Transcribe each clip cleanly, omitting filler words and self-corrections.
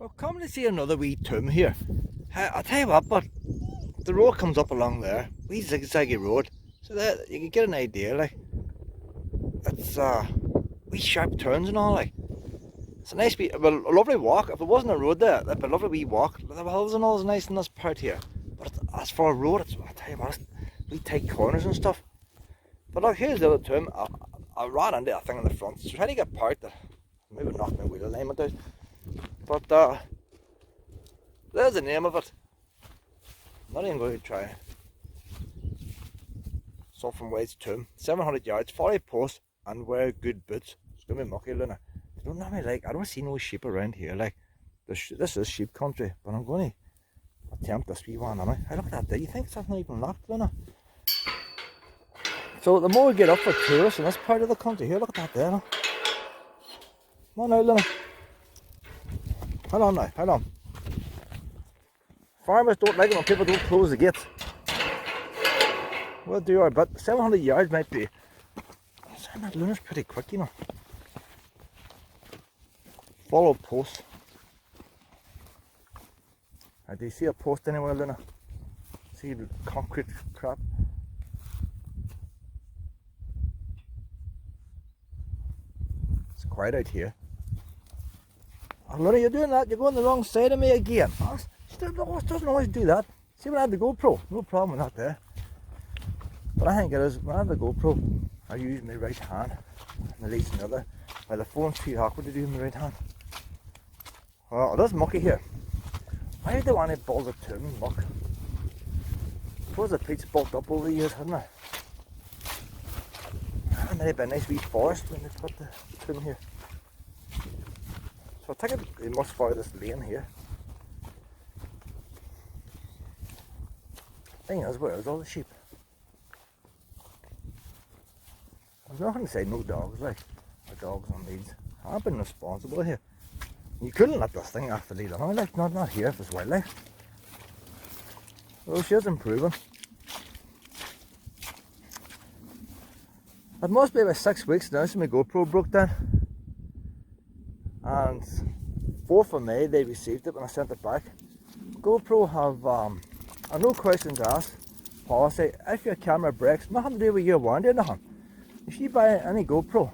Well, come to see another wee tomb here. I'll tell you what, but the road comes up along there, wee zigzaggy road, so that you can get an idea. Like, it's wee sharp turns and all. Like, it's a nice wee, well, a lovely walk. If it wasn't a road there, it'd be a lovely wee walk. The hills and all is nice in this part here, but as for a road, I'll tell you what, it's wee tight corners and stuff. But look, here's the other tomb. I ran into that thing in the front, so trying to get parked. Maybe knocked my wheel alignment out. But there's the name of it. I'm not even going to try. Sulphur Wedge tomb, 700 yards, 40 posts, and wear good boots. It's gonna be mucky, Luna. I don't know, like, I don't see no sheep around here. Like, this is sheep country, but I'm going to attempt this wee one, am I? Hey, look at that there. You think it's not even locked, Luna? So the more we get up for tourists in this part of the country, here, look at that there. No? Come on now, Luna. Hold on now, hold on. Farmers don't like it when people don't close the gates. We'll do our bit. 700 yards might be. That Luna's pretty quick, you know. Follow posts. Do you see a post anywhere, Luna? See the concrete crap? It's quiet out here. Oh, Luna, you're doing that. You're going the wrong side of me again. She doesn't always do that. See, when I had the GoPro, no problem with that there. But I think it is, when I have the GoPro, I use my right hand and the leads in the other. While the phone's too awkward to do with my right hand. Well, it is mucky here. Why did they want to balls of tomb and muck? I suppose the peat's bulked up over the years, hasn't it? And maybe a nice wee forest when they put the tomb here. So I think they must follow this lane here. Thing is, where is all the sheep? There's nothing to say no dogs, like, or dogs on leads. I've been responsible here. You couldn't let this thing off the lead on, like, not here if it's wildlife. Well, she is improving. It must be about 6 weeks now since my GoPro broke down. And 4th of May they received it when I sent it back. GoPro have a no questions asked policy. If your camera breaks, nothing to do with your warranty or nothing. If you buy any GoPro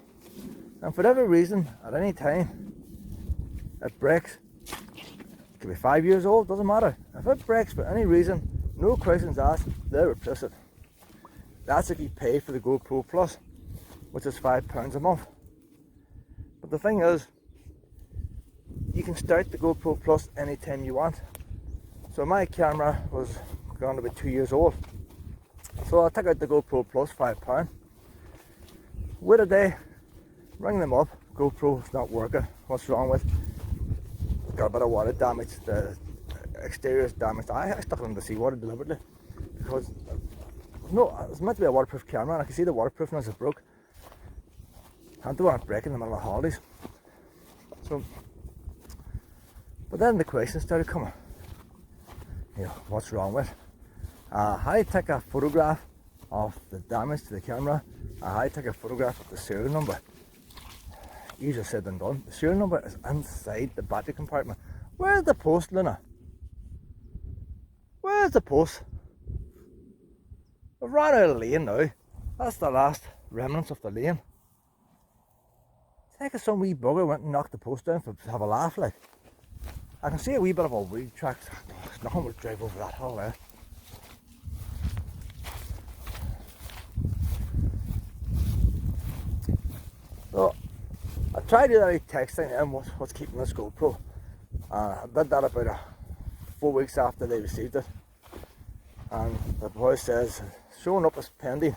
and for whatever reason at any time it breaks, it could be 5 years old, doesn't matter. If it breaks for any reason, no questions asked, they'll replace it. That's if you pay for the GoPro Plus, which is £5 a month. But the thing is, you can start the GoPro Plus anytime you want. So my camera was going to be 2 years old. So I took out the GoPro Plus, £5. Wait a day, ring them up, GoPro's not working, what's wrong with it? Got a bit of water damage, the exterior is damaged. I stuck it in the seawater deliberately because no, it's meant to be a waterproof camera and I can see the waterproofness is broke. I don't want to break in the middle of the holidays. So, but then the questions started coming. You know, what's wrong with it? I take a photograph of the damage to the camera. I take a photograph of the serial number. Easier said than done. The serial number is inside the battery compartment. Where's the post, Luna? Where's the post? We've ran out of lane now. That's the last remnants of the lane. I think if some wee bugger went and knocked the post down to have a laugh, like. I can see a wee bit of a weed track. Nothing would drive over that hill there. So I tried to do that texting and what's keeping this GoPro. I did that about 4 weeks after they received it. And the boy says, showing up as pending.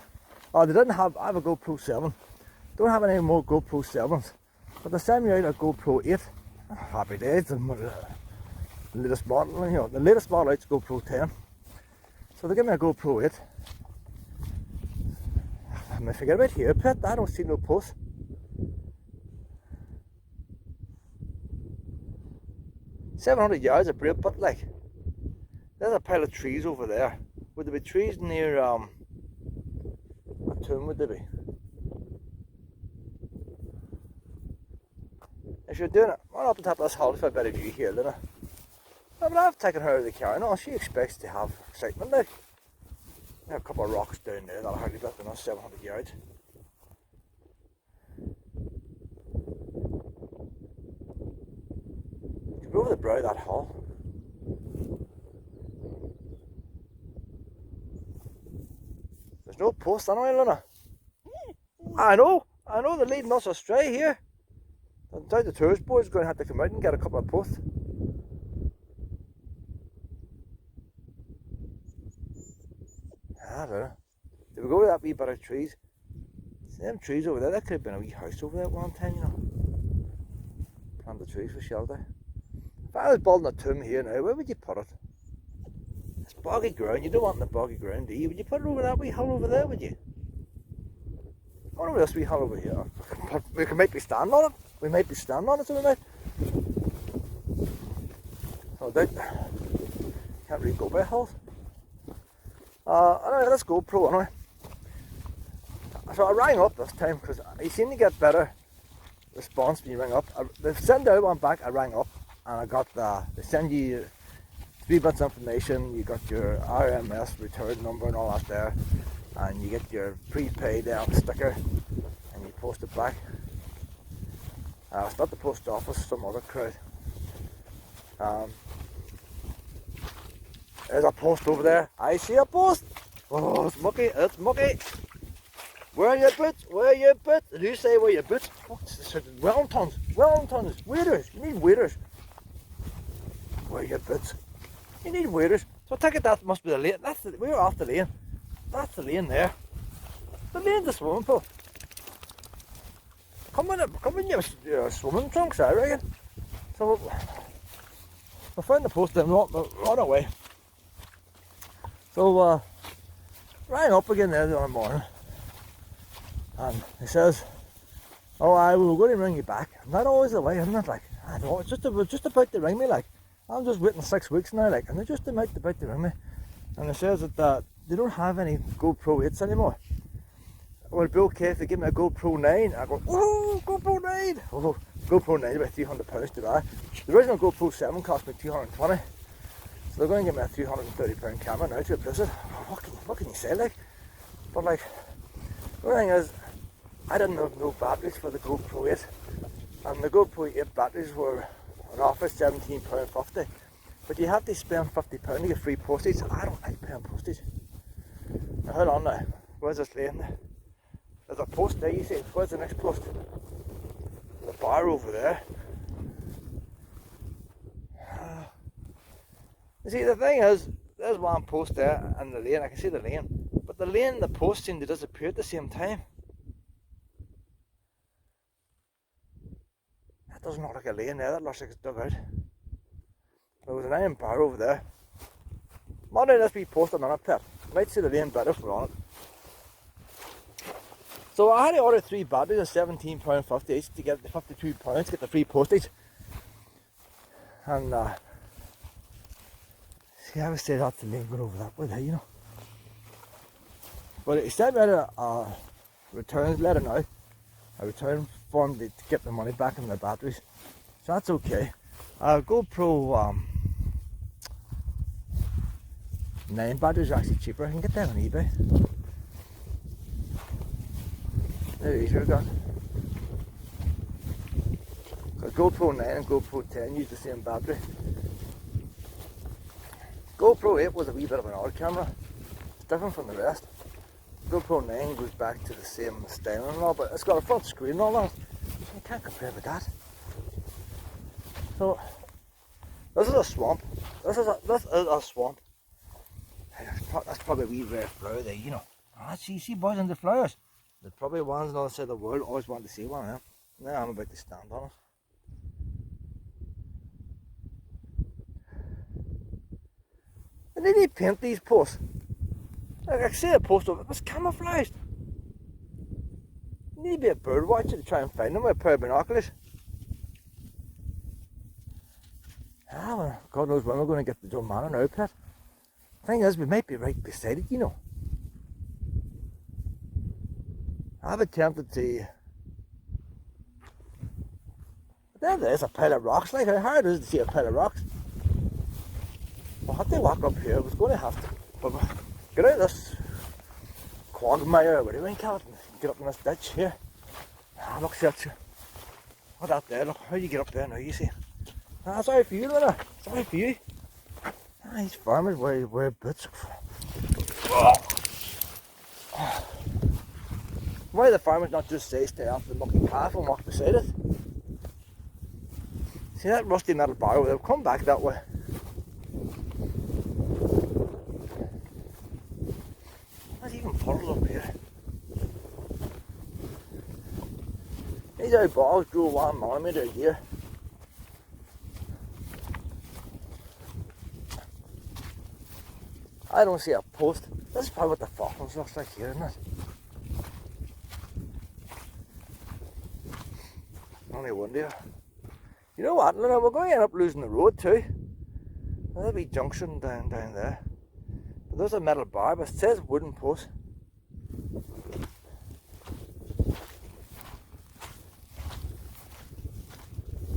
Oh, they didn't have, I have a GoPro 7. Don't have any more GoPro 7s. But they sent me out a GoPro 8. Happy days. The latest model, you know, the latest model out's GoPro 10. So they give me a GoPro 8. I may forget about here, Pet. I don't see no post. $700 yards of break, but like, there's a pile of trees over there. Would there be trees near a tomb? Would there be? if you're doing it, run up on top of this hill for a better view here, Luna. But I've taken her to the car and all, she expects to have excitement like. There are a couple of rocks down there that'll hardly be up to another 700 yards. Go over the brow of that hill. There's no post anyway, Luna. I know they're leading us astray here. I doubt the tourist board's going to have to come out and get a couple of posts. I don't know. Did we go with that wee bit of trees? See them trees over there, that could have been a wee house over there at one time, you know. Plant the trees for shelter. If I was building a tomb here now, where would you put it? It's boggy ground, you don't want the boggy ground, do you? Would you put it over that wee hill over there, would you? What over this wee hill over here? We might be standing on it. We might be standing on it, so we might. So I doubt. Can't really go by hills. Anyway, let's go pro anyway. So I rang up this time because you seem to get better response when you ring up. They sent out one back, I rang up and I got they send you 3 bits of information, you got your RMS return number and all that there, and you get your prepaid sticker and you post it back. It's not the post office, some other crowd. There's a post over there. I see a post. Oh, it's mucky, it's mucky. Where are your boots? Where are your boots? Did you say where your boots? Wellingtons, Wellingtons, waders. You need waders. Where are your boots? You need waders. So I take it that must be the lane. We're off the lane. That's the lane there. The lane's the swimming pool. Come in your swimming trunks, I reckon. So I found the post and run away. So rang up again there the other morning, and he says, "Oh, I will go and ring you back." And that's always the way, isn't it? Like, I know it's just about to ring me. Like, I'm just waiting 6 weeks now. Like, and they're just about to ring me, and it says that they don't have any GoPro 8s anymore. Would it be okay if they give me a GoPro 9? I go, oh, GoPro 9! Oh, GoPro 9 is about £300 to buy. The original GoPro 7 cost me $220. So they're going to give me a £330 camera now to replace it. What can you say, like? But like, the thing is, I didn't have no batteries for the GoPro 8. And the GoPro 8 batteries were on offer £17.50. But you have to spend £50 to get free postage. I don't like paying postage. Now hold on now, where's this lane? There's a post there, you see. Where's the next post? There's a bar over there. You see, the thing is, there's one post there and the lane, I can see the lane. But the lane and the post seem to disappear at the same time. That doesn't look like a lane there, that looks like it's dug out. There was an iron bar over there. Might not be posted on it, Pet. You might see the lane better if we're on it. So I had to order 3 batteries at £17.50 each to get the £52 to get the free postage. And see, I would say that's the lane going over that way there, you know. But he sent me out a returns letter now, a return form to get the money back in the batteries. So that's okay. GoPro 9 batteries are actually cheaper. I can get them on eBay. There these are gone. Because GoPro 9 and GoPro 10 use the same battery. GoPro 8 was a wee bit of an odd camera. It's different from the rest. GoPro 9 goes back to the same style and all, but it's got a front screen and all that. So you can't compare with that. So this is a swamp. This is a swamp. That's probably a wee rare flower there, you know. See boys and the flowers. There's probably ones on the other side of the world. Always wanted to see one of them. Now I'm about to stand on it. They need to paint these posts. Like I see a post of it, it's camouflaged. You need to be a bird watcher to try and find them with a pair of binoculars. Well, God knows when we're going to get the Joe Manor now, Pet. Thing is, we might be right beside it, you know. I've attempted to There's a pile of rocks. Like, how hard is it to see a pile of rocks? We'll have to walk up here. I was going to have to get out of this quagmire or whatever you call it, and get up in this ditch here. Ah, look, see that. Look at that there. Look how you get up there now, you see. Ah, sorry for you, Luna. Sorry for you. Ah, these farmers wear boots. Why do the farmers not just say stay off the mucky path and walk beside it? See that rusty metal bar, they'll come back that way. There's even puddles up here. These old bogs grow 1 millimetre a year. I don't see a post. This is probably what the Falklands looks like here, isn't it? Only wonder. You know what, Luna, we're going to end up losing the road too. There'll be junction down there. But there's a metal bar, but it says wooden post.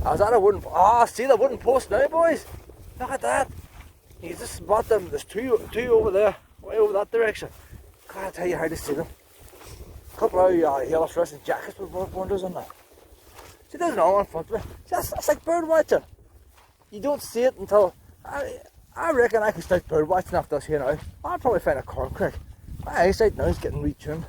Oh, is that a wooden post? Ah, see the wooden post now, boys? Look at that. You just spot them. There's two over there, way over that direction. Can't tell you how to see them. A couple of yellow fluorescent jackets with wonders on that. See, there's another one in front of me. See, that's like bird watching. You don't see it until... I reckon I can start bird watching after this here now. I'll probably find a corn creek. My eyesight now is getting retuned.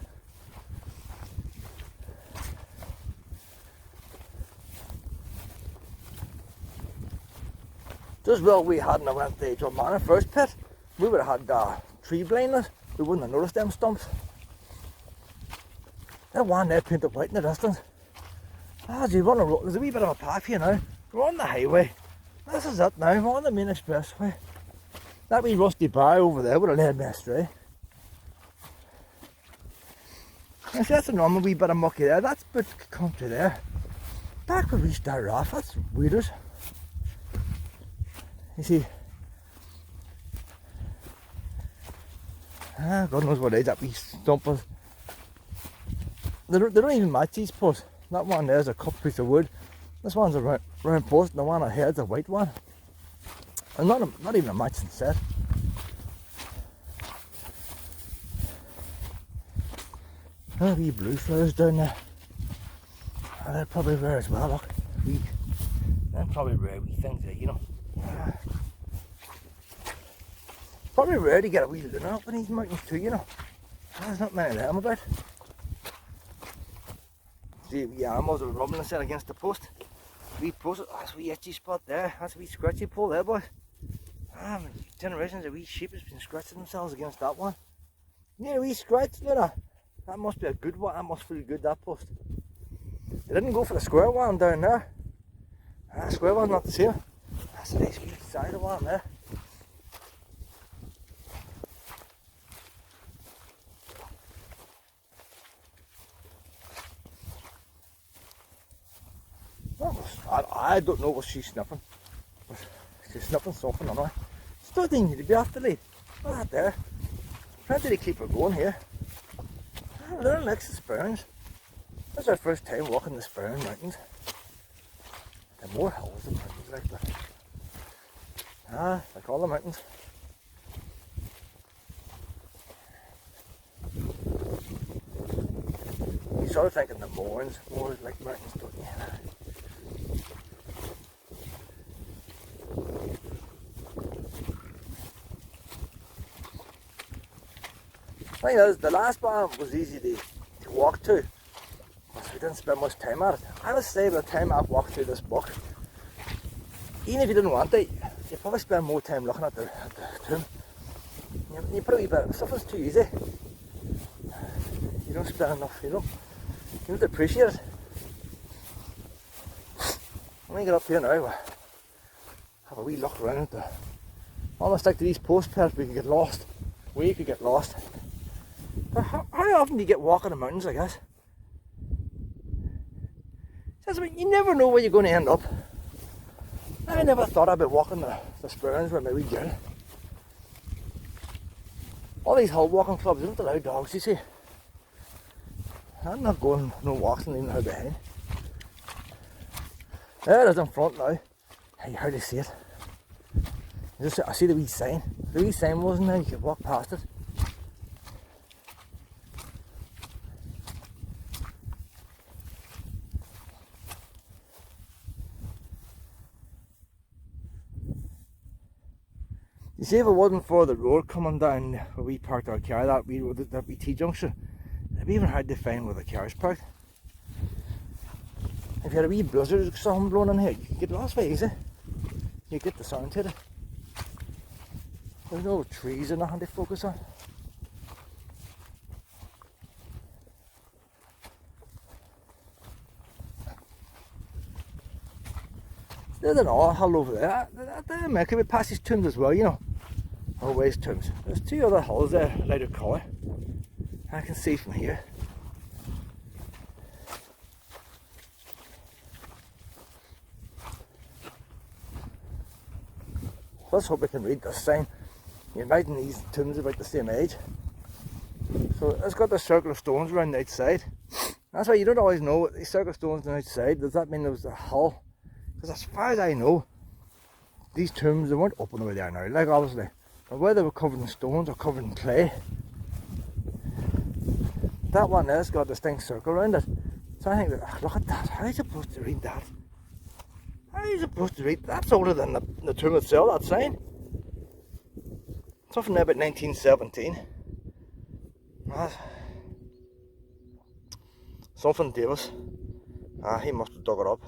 Just well we hadn't went to John Manor first pit, we would have had tree blindness. We wouldn't have noticed them stumps. That one there painted white in the distance. As you run a road, there's a wee bit of a path here now. We're on the highway. This is it now, we're on the main expressway. That wee rusty bar over there would have led me astray. I see, that's a normal wee bit of mucky there. That's a bit country there. Back where we started off, that's weirdos. You see, God knows what it is, that wee stump is. They don't even match these posts. That one there's a cut piece of wood. This one's a round post, and the one ahead's a white one. And not even a matching set. Oh, wee blue flowers down there. Oh, they're probably rare as well, look. They're probably rare wee things there, you know. Probably rare to get a wee luna up in these mountains too, you know. There's not many of them about. See, the animals are rubbing themselves against the post. Wee post, that's a wee itchy spot there. That's a wee scratchy pole there, boy. Generations of wee sheep has been scratching themselves against that one. Yeah, a wee scratch, Luna. That must be a good one. That must feel good, that post. They didn't go for the square one down there. The square one's not the same. That's a nice wee side of one there. I don't know what she's sniffing. She's sniffing something, anyway. Still didn't need to be after lead. Look at that there. Plenty to keep her going here. They're next to Sperrins. This is our first time walking the Sperrin mountains. There are more hills than mountains like that. Like all the mountains. You sort of thinking the moors like mountains, don't you? The thing is, the last one was easy to walk to, because we didn't spend much time at it. I would say by the time I've walked through this book, even if you didn't want to, you'd probably spend more time looking at the tomb. You put a wee bit, stuff is too easy. You don't spend enough, you don't appreciate it. When we get up here now, have a wee look around it. Almost like to these post paths we could get lost. We could get lost. But how often do you get walking the mountains like this? You never know where you're going to end up. I never thought about walking the Sperrins with my wee girl. All these hill walking clubs don't allow dogs, you see. I'm not going no walks and leaving her behind. There it is in front now. Hey, you hardly see it. I see the wee sign. The wee sign wasn't there, you could walk past it. You see, if it wasn't for the road coming down where we parked our car, that wee T-junction, it'd be even hard to find where the car's parked. If you had a wee blizzard or something blowing in here, you could get lost very easy. You get the sound to it. There's no trees or nothing to focus on. There's an odd hill over there. That could be past these tombs as well, you know. Or Wedge tombs. There's two other hills there, lighter colour. I can see from here. Let's hope we can read this sign. Uniting these tombs about the same age. So it's got the circle of stones around the outside. That's why you don't always know what these circle of stones on the outside. Does that mean there was a hill? Because as far as I know, these tombs, they weren't open over there now, like obviously. But whether they were covered in stones or covered in clay. That one there's got a distinct circle around it. So I think that, look at that, how are you supposed to read that? How are you supposed to read that? That's older than the tomb itself, that sign. Something there about 1917. Something Davis. He must have dug it up.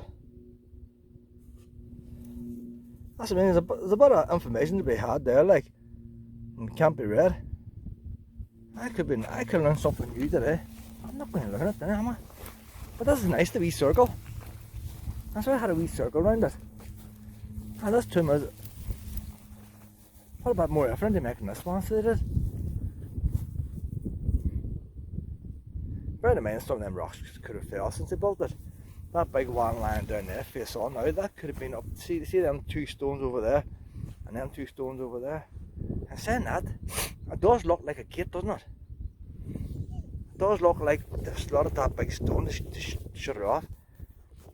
That's what I mean, there's a bit of information to be had there, like, and it can't be read. I could learn something new today. I'm not going to learn it then, am I? But this is nice, the wee circle. That's why I had a wee circle around it. And this tomb is what about more effort into making this one, so they did. Bear in mind, some of them rocks could have fell since they built it. That big one lying down there, face on now, that could have been up. See them two stones over there, and them two stones over there. And saying that, it does look like a gate, doesn't it? It does look like they've slotted that big stone to shut it off.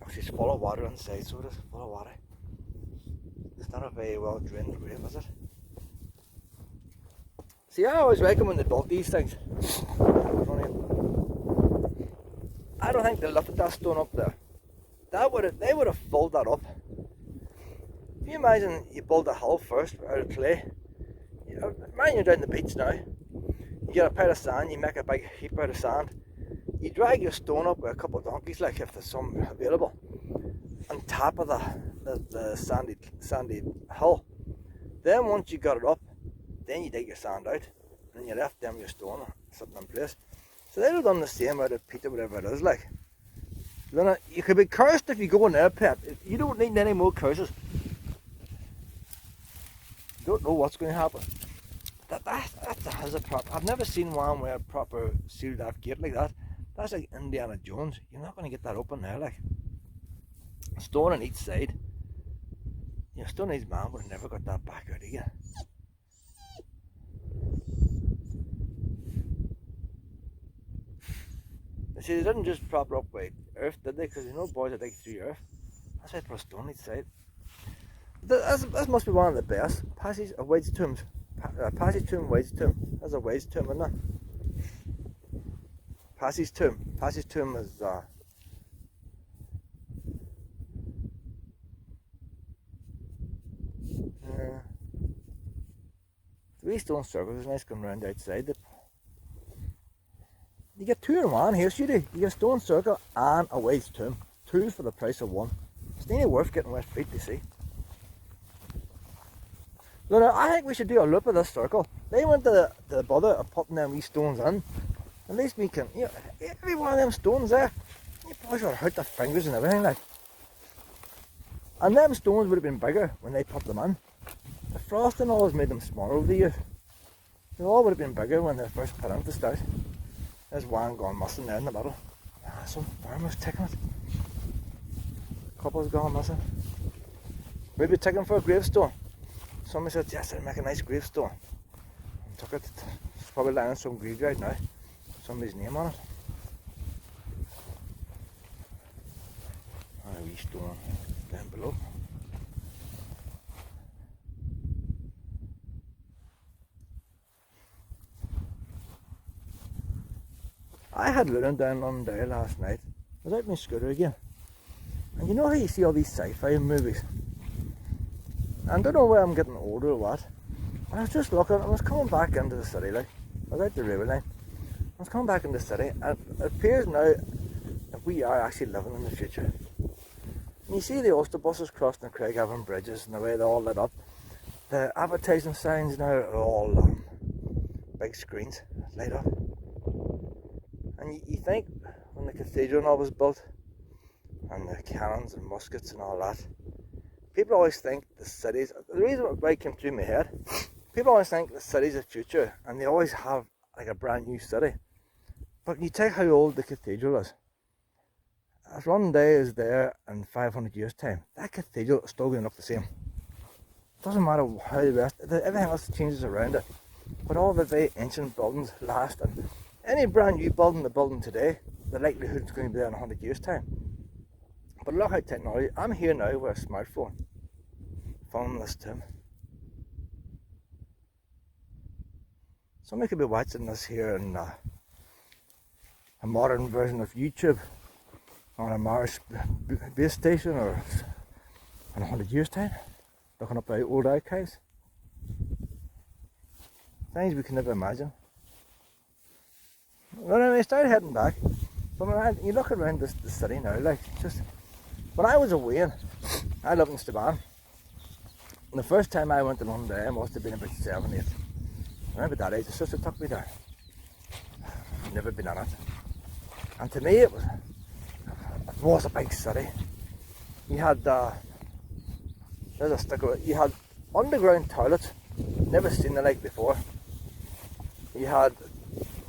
Actually, it's full of water inside, so it is full of water. It's not a very well drained grave, is it? See, I always reckon when they built these things, I don't think they lifted that stone up there. They would have filled that up. Can you imagine you build a hill first out of clay? Imagine you're down the beach now. You get a pile of sand, you make a big heap out of sand. You drag your stone up with a couple of donkeys, like if there's some available, on top of the sandy hill. Then once you got it up, then you dig your sand out, and then you left them your stone sitting in place. So they'd have done the same out of peat or whatever it is, like. You could be cursed if you go in there, pet. You don't need any more curses. You don't know what's going to happen. That's a proper. I've never seen one where a proper sealed off gate like that. That's like Indiana Jones. You're not going to get that open there, like. Stone on each side. Yeah, Stone Age man would have never got that back out again. See, they didn't just prop it up with earth, did they? Because you know boys that dig through earth. That's why they put a stone each side. This must be one of the best passage of Wedge tombs. Passage tomb, Wedge tomb. That's a Wedge tomb, isn't it? Passage tomb. Passage tomb is the wee stone circles is nice coming around outside. You get two in one here, so you do. You get a stone circle and a Wedge tomb. Two for the price of one. It's nearly worth getting wet feet to see. So now, I think we should do a loop of this circle. They went to the bother of putting them wee stones in. At least we can, you know, every one of them stones there, you probably should have hurt their fingers and everything like. And them stones would have been bigger when they put them in. The frosting always made them smaller over the years. They all would have been bigger when they first put in to start. There's one gone missing there in the middle. Some farmer's taking it. A couple's gone missing. Maybe taking for a gravestone. Somebody said, yes, I'll make a nice gravestone. And took it. It's probably lying in some graveyard now. Somebody's name on it. Oh, a wee stone. down below. I had Luna down on there last night. I was out in my scooter again. And you know how you see all these sci-fi movies? And I don't know whether I'm getting older or what. And I was just looking, I was coming back into the city, like. I was out the river line. I was coming back into the city, and it appears now that we are actually living in the future. And you see the Austell buses crossing the Craigavon bridges and the way they're all lit up. The advertising signs now are all big screens lit up. And you think when the cathedral and all was built, and the cannons and muskets and all that, people always think the cities, the reason why it came through my head, people always think the city's the future, and they always have like a brand new city. But you take how old the cathedral is. As one day is there in 500 years time, that cathedral is still going to look the same. Doesn't matter how the rest, everything else changes around it. But all the very ancient buildings last, and any brand new building they're building today, the likelihood is going to be there in 100 years time. But look at technology. I'm here now with a smartphone, filming this to him. Somebody could be watching this here in a modern version of YouTube, on a Mars base station, or in 100 years time, looking up at old archives. Things we can never imagine. When I started heading back, but when you look around the city now, like, just, when I was away, I lived in Sperrins. And the first time I went to London, I must have been about 7, 8. Around about that age, the sister took me there. I've never been in it. And to me, it was a big city. You had, there's a sticker, you had underground toilets, never seen the like before. You had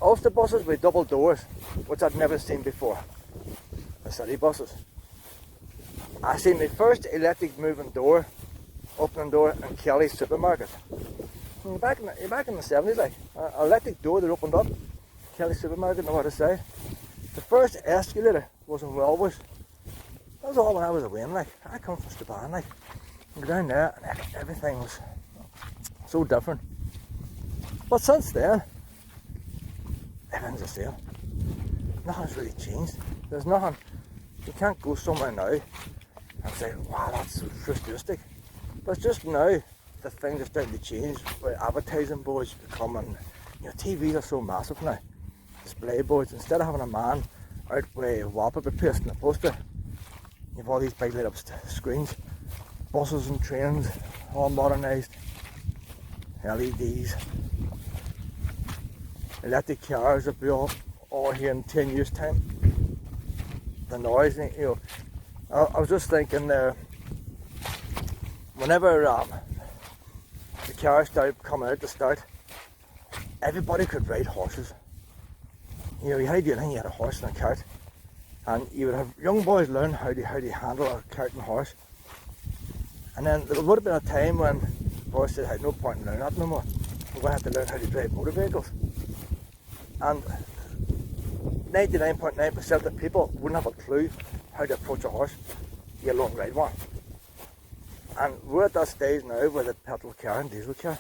Ulster buses with double doors, which I'd never seen before. The city buses. I seen my first electric moving door, opening door in Kelly's supermarket. You're back in the 70s, like, an electric door that opened up, Kelly's supermarket on the other side. The first escalator was in Wellways. That was all when I was away, like, I come from Sperrins, like, and go down there and everything was so different. But since then, everything's the same. Nothing's really changed. There's nothing, you can't go somewhere now and say, wow, that's so futuristic. But it's just now the things are starting to change, where advertising boards becoming, you know, TVs are so massive now. Display boards, instead of having a man out with wallpaper pasting a poster, you have all these big lit up screens. Buses and trains, all modernised. LEDs. Electric cars will be all here in 10 years time. The noise, you know. I was just thinking there, whenever the cars started coming out to start, everybody could ride horses. You know, you had to do anything, you had a horse and a cart. And you would have young boys learn how to handle a cart and horse. And then there would have been a time when boys said, I had no point in learning that no more. We're going to have to learn how to drive motor vehicles. And 99.9% of people wouldn't have a clue how to approach a horse, let alone ride one. And we're at that stage now with a petrol car and diesel car.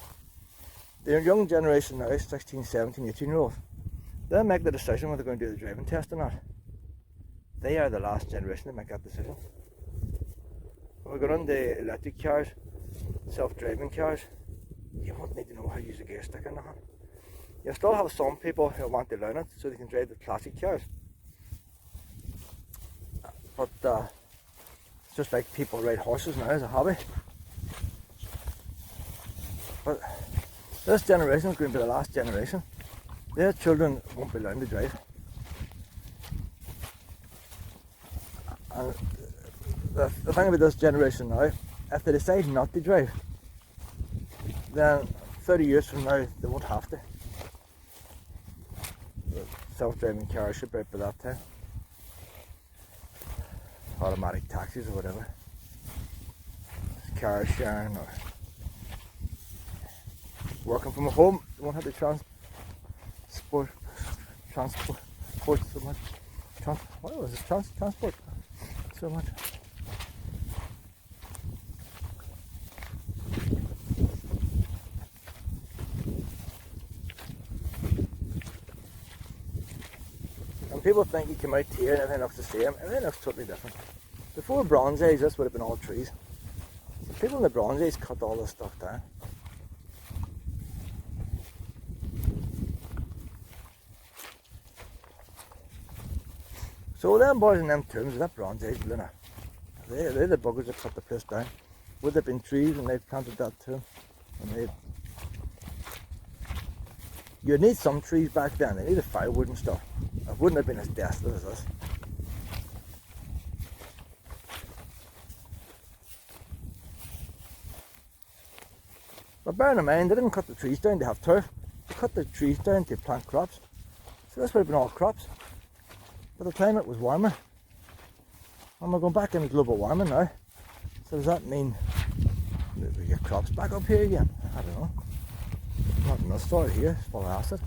The young generation now, 16, 17, 18 year olds, they'll make the decision whether they're going to do the driving test or not. They are the last generation to make that decision. We're going into electric cars, self-driving cars, you won't need to know how to use a gear stick or nothing. You'll still have some people who want to learn it so they can drive the classic cars. But it's just like people ride horses now as a hobby. But this generation is going to be the last generation. Their children won't be learning to drive. And the thing about this generation now, if they decide not to drive, then 30 years from now they won't have to. Self-driving cars should be out by that time. Automatic taxis or whatever. Car sharing or working from home. You won't have to transport so much. What was it? Transport so much. people think you come out here and everything looks the same. Everything looks totally different. Before Bronze Age, this would have been all trees. So people in the Bronze Age cut all this stuff down. So them boys in them tombs, that Bronze Age, they're the buggers that cut the place down. Would have been trees and they've planted that tomb. And you'd need some trees back then. They needed firewood and stuff. It wouldn't have been as desolate as this. But bearing in mind, they didn't cut the trees down to have turf. They cut the trees down to plant crops. So this would have been all crops. But the climate was warmer. And we're going back into global warming now. So does that mean that we get crops back up here again? I don't know. Not enough soil here, it's full of acid.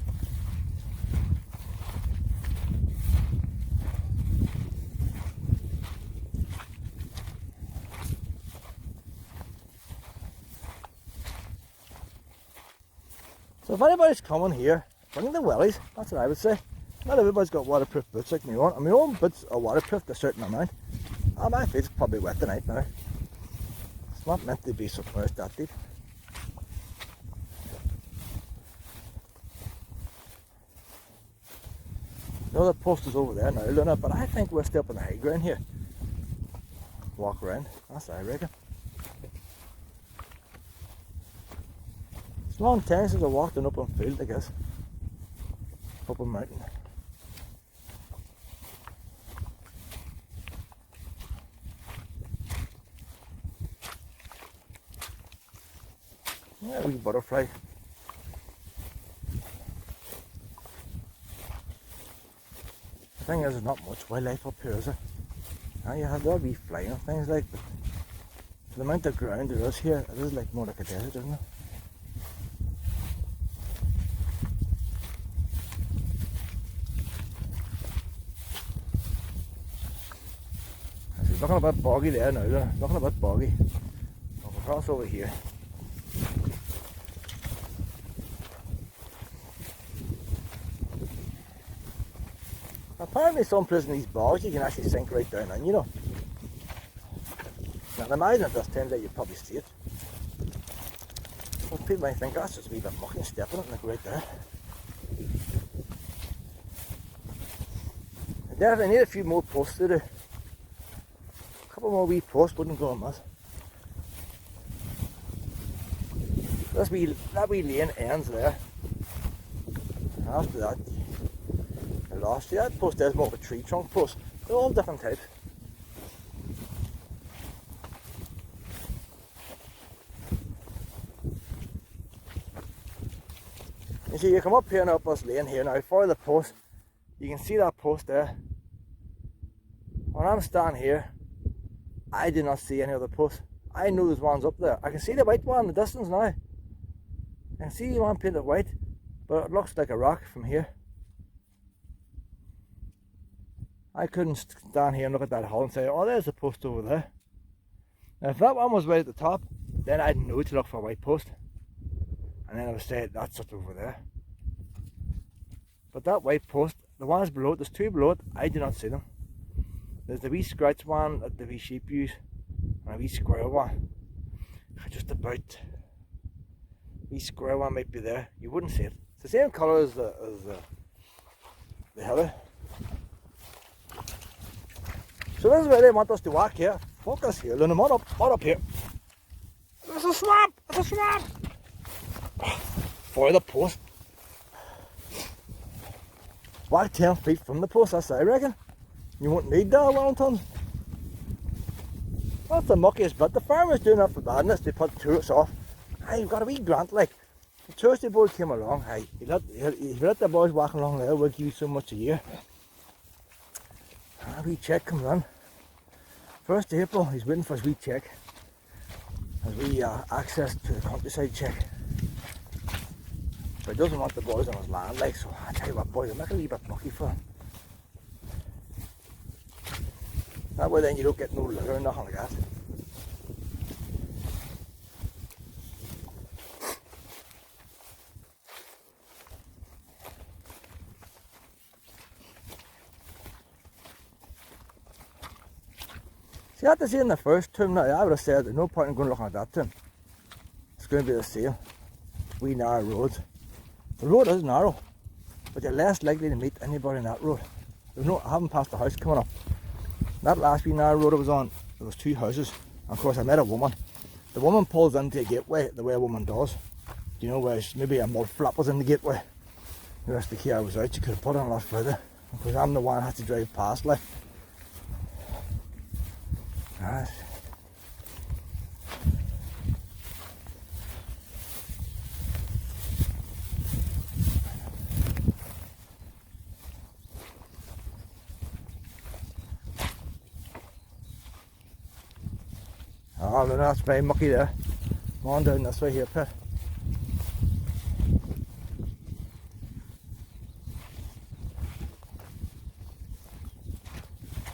So if anybody's coming here, bring the wellies, that's what I would say. Not everybody's got waterproof boots like my own, and my own boots are waterproof to a certain amount. Oh, my feet's probably wet tonight now. It's not meant to be submerged that deep. The other post is over there now, Luna, but I think we're still up on the high ground here. Walk around, that's what I reckon. It's a long time since I walked an open field, I guess. Open mountain. Yeah, wee butterfly. The thing is, there's not much wildlife up here, is there? Now you have all wee flying and things like that. For the amount of ground there is here, it is like more like a desert, isn't it? Looking a bit boggy there now, looking a bit boggy. I'll cross over here. Apparently some places in these bogs you can actually sink right down in, you know. Now imagine if this turns out you'd probably see it. Well, people might think that's just a wee bit mucky and step in it and they go right there. I definitely need a few more posts to do. A couple more wee posts wouldn't go amiss. That wee lane ends there. After that, I lost you. That post is more of a tree trunk post. They're all different types. You see, you come up here and up this lane here now, for the post, you can see that post there. When I'm standing here, I do not see any other posts. I know there's ones up there. I can see the white one in the distance now. I can see one painted white, but it looks like a rock from here. I couldn't stand here and look at that hole and say, oh, there's a post over there. Now, if that one was right at the top, then I'd know to look for a white post. And then I would say, that's it over there. But that white post, the ones below it, there's two below it, I do not see them. There's the wee scratch one that the wee sheep use, and a wee square one. Just about, wee square one might be there. You wouldn't see it. It's the same colour as the heather. So this is where they want us to walk here. Focus here, Luna, what up here? There's a swamp! There's a swamp! For the post. Walk 10 feet from the post, that's what I reckon. You won't need that, Wellingtons. That's the muckiest bit. The farmer's doing that for badness to put tourists off. Hey, you've got a wee grant like. The touristy board came along, hey, you let the boys walking along there, we'll give you so much a year. A wee check comes on. 1st of April, he's waiting for his wee check. His wee access to the countryside check. But he doesn't want the boys on his land, like, so I tell you what, boys, I'll make a wee bit mucky for him. That way then you don't get no litter or nothing like that. See, I had to see in the first tomb now, I would have said there's no point in going looking at that tomb. It's going to be the same. Wee narrow roads. The road is narrow, but you're less likely to meet anybody on that road. I haven't passed the house coming up. That last wee narrow road I was on, there was 2 houses. And of course I met a woman. The woman pulls into a gateway the way a woman does. You know, where maybe a mud flap was in the gateway. The rest of the car was out, you could have put it a lot further. Because I'm the one that has to drive past, like. Right. Oh, no, that's very mucky there. Come on down this way here, Pet.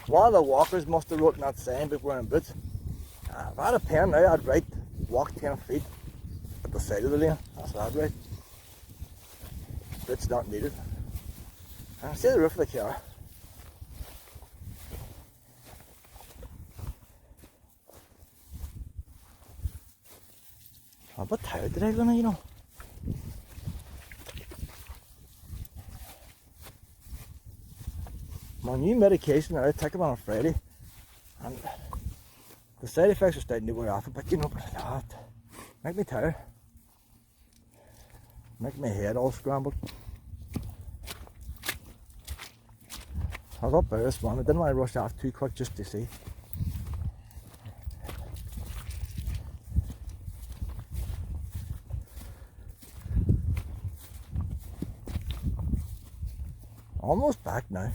One of the walkers must have written that sign about wearing boots. If I had a pen now, I'd write walk 10 feet at the side of the lane. That's what I'd write. Boots not needed. And I see the roof of the car. I'm a bit tired today, Luna, you know. My new medication I took them on a Friday, and the side effects are starting to wear off a bit, you know, but that make me tired. Make my head all scrambled. I was up there this morning, I didn't want to rush off too quick just to see. Almost back now.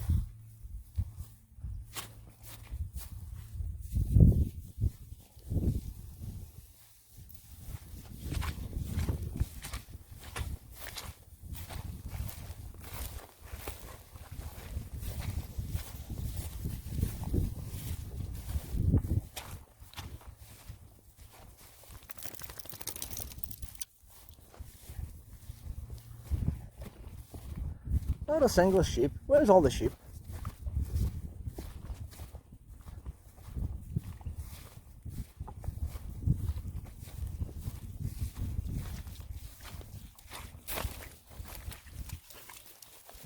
Not a single sheep. Where's all the sheep?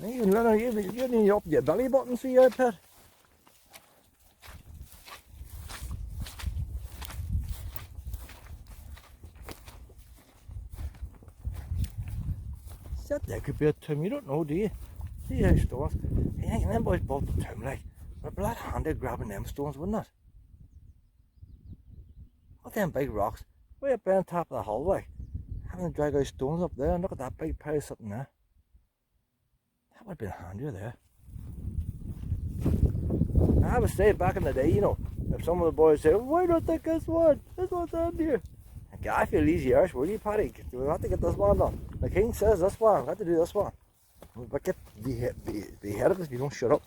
You need to up your belly button, see you, Pet. That there could be a tomb, you don't know, do you? See how stones? You think them boys built the tomb like, with a blood handed grabbing them stones, wouldn't it? Look at them big rocks, way up there on top of the hallway. Having to drag those stones up there, and look at that big pile sitting there. That would have been handier there. I would say back in the day, you know, if some of the boys say, why don't they take this one? This one's on here. I feel easy Irish, will you, Paddy? We have to get this one done. The king says this one, we have to do this one. But get beheaded if you don't shut up.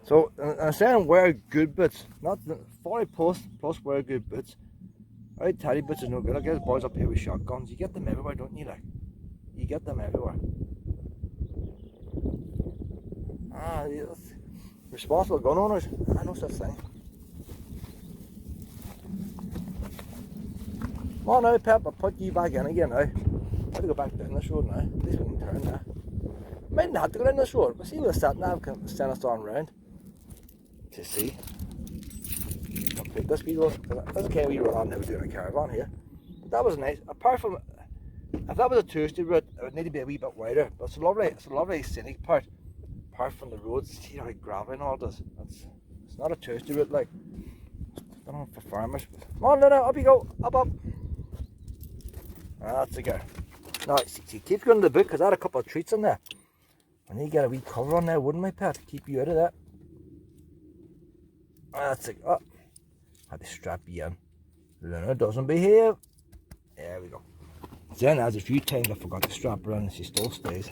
So, I'm saying wear good boots, not the 40 plus wear good boots. Right, teddy boots is no good. I get boys up here with shotguns. You get them everywhere, don't you? Like, you get them everywhere. Yes. Responsible gun owners. I know such thing. Come on now, Pep. I'll put you back in again now. I have to go back down this road now. At least we can turn now. Might not have to go down this road, but see where the sat nav can send us on round to see. Complete this video. That's the kind of wee road I'm never doing a caravan here. But that was nice. Apart from, if that was a touristy route, it would need to be a wee bit wider. But it's a lovely scenic part. Apart from the roads, see how gravel and all this. It's not a touristy route like. I don't know for farmers. Come on, Luna, up you go, up. That's a go. Now, see, keep going to the book because I had a couple of treats in there. I need to get a wee cover on there, wouldn't I, Pet? Keep you out of that. That's a go. Oh, had to strap you in. Luna doesn't behave. There we go. Then there's a few times I forgot to strap her in and she still stays.